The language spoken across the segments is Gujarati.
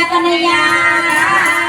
કનૈયા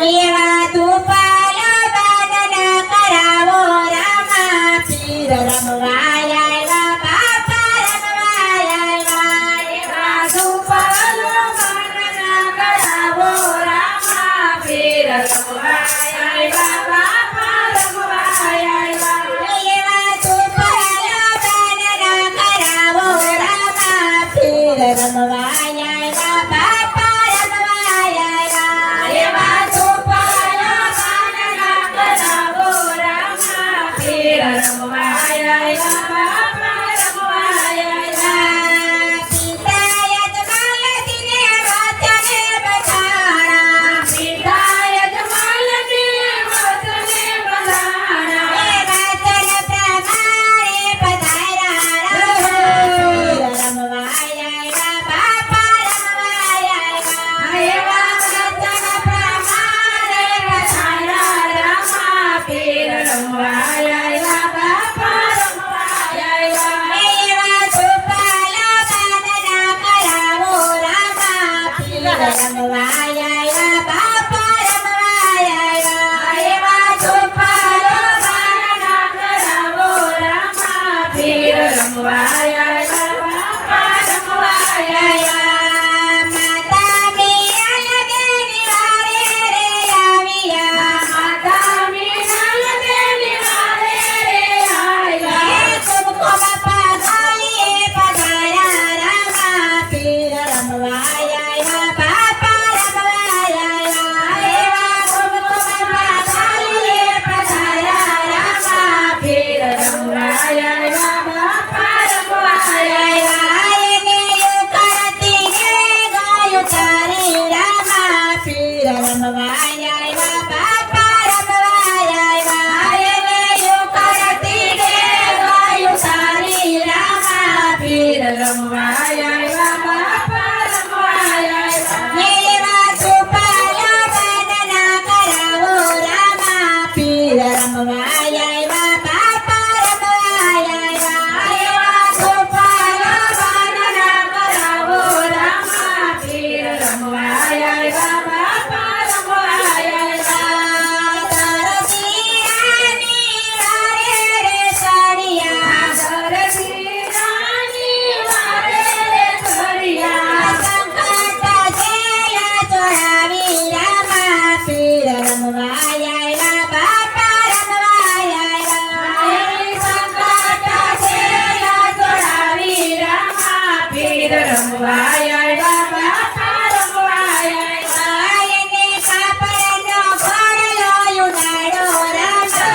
એવા તુપાલો બાંધના કરાવો રામા પીર રમવાય આવ્યા બાપા રમવાય આવ્યા એવા તુપાલો બાંધના કરાવો રામા પીર રમવાય આવ્યા બાપા રમવાય આવ્યા એવા તુપાલો બાંધના કરાવો રામા પીર રમવાય આવ્યા બાપા રમવાય આવ્યા એવા તુપાલો બાંધના કરાવો રામા પીર રમવાય આવ્યા બાપા રમવાય આવ્યા પિતાય જમાલતીને વાતને બધાણા પિતાય જમાલતીને વાતને બધાણા એ વાતન પ્રમાણે પધાર્યા રમવાય આવ્યા બાપા રમવાય આવ્યા એવા વાતન પ્રમાણે પધાર્યા રામા પીર રમવાય આવ્યા બાપા રમવાય આવ્યા એવા તુપાલો બાંધના કરાવો રામા પીર રમવાય આવ્યા બાપા રમવાય આવ્યા એવા તુપાલો બાંધના કરાવો રામા પીર રમવાય આવ્યા બાપા રમવાય આવ્યા માતા મીરા લગે નિવારે રે આવ્યા માતા મીરા લગે નિવારે રે આવ્યા તુમકો બાપા ગાલીએ પધાર્યા રામા પીર રમવાય આવ્યા બાપા રમવાય આવ્યા એવા તુમકો બાપા ગાલીએ પધાર્યા રામા પીર રમવાય આવ્યા બાપા રમવાય આવ્યા એને યું કરતી રે ગાયું તારી રામા પીર રમવાય આવ્યા બાપા રમવાય આવ્યા એને યું કરતી રે ગાયું તારી રામા પીર રમવાય આવ્યા બાપા રમવાય આવ્યા એવા તુપાલો બાંધના કરાવો રામા પીર રમવાય આવ્યા બાપા રમવાય આવ્યા એવા તુપાલો બાંધના કરાવો રામા પીર રમવાય આવ્યા બાપા રમવાય આવ્યા દરજીરાની વારે રે સળિયા દરજીરાની વારે રે સળિયા સંકટ જેલા ચોરાવી રામા પીર રમવાય આવ્યા બાપા રમવાય આવ્યા સંકટ જેલા ચોરાવી રામા પીર રમવાય આવ્યા બાપા રમવાય આવ્યા એને કાપડનો ઘોડલો ઉડાડો રામા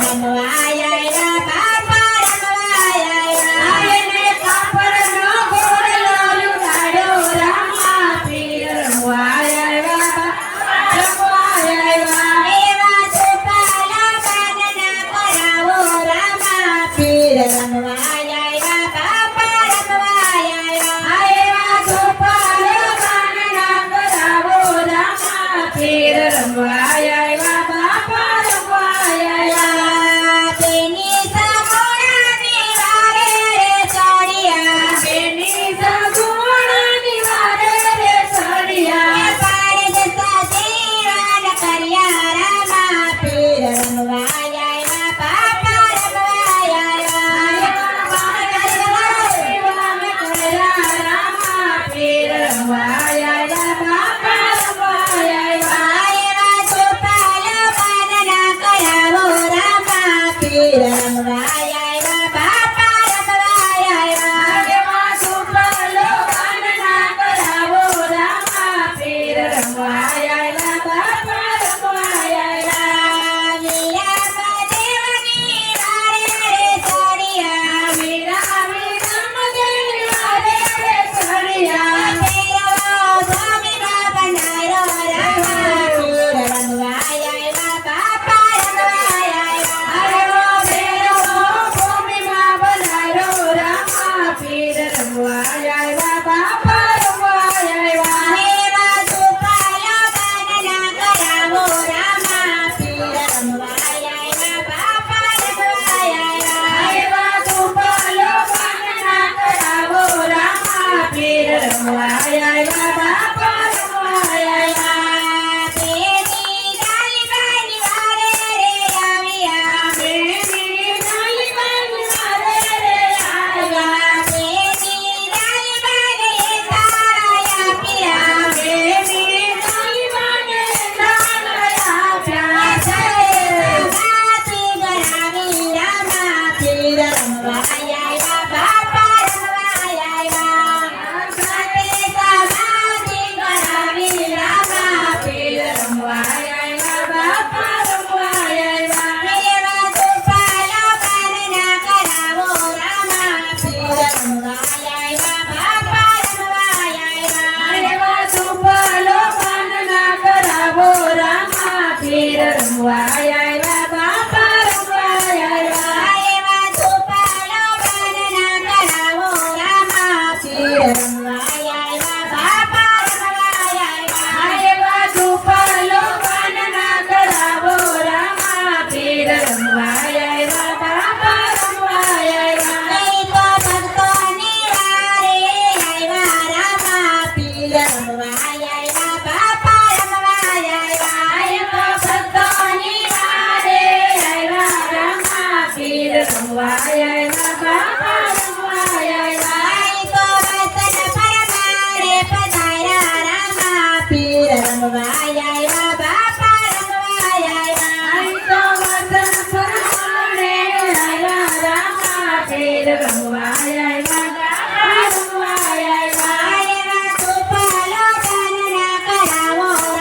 રમવાય આવ્યા બાપા રમવાય આવ્યા એને કાપડનો ઘોડલો ઉડાડો રામા પીર રમવાય આવ્યા બાપા રમવાય આવ્યા એવા તુપાલો બાંધના કરાવો રામા પીર રમવાય આવ્યા બાપા રમવાય આવ્યા એવા તુપાલો બાંધના કરાવો રામા પીર રમવાય આવ્યા બાપા રમવાય આવ્યા તેની સગુણાની વારે રે ચડિયા તેની સગુણાની વારે રે ચડિયા પારદ સજીવન કર્યા રામા પીર રમવાય આવ્યા બાપા રમવાય આવ્યા રામા પીર રમવાય આવ્યા બાપા રમવાય આવ્યા એવા તુપાલો બાંધના કરાવો રામા પીર રમવાય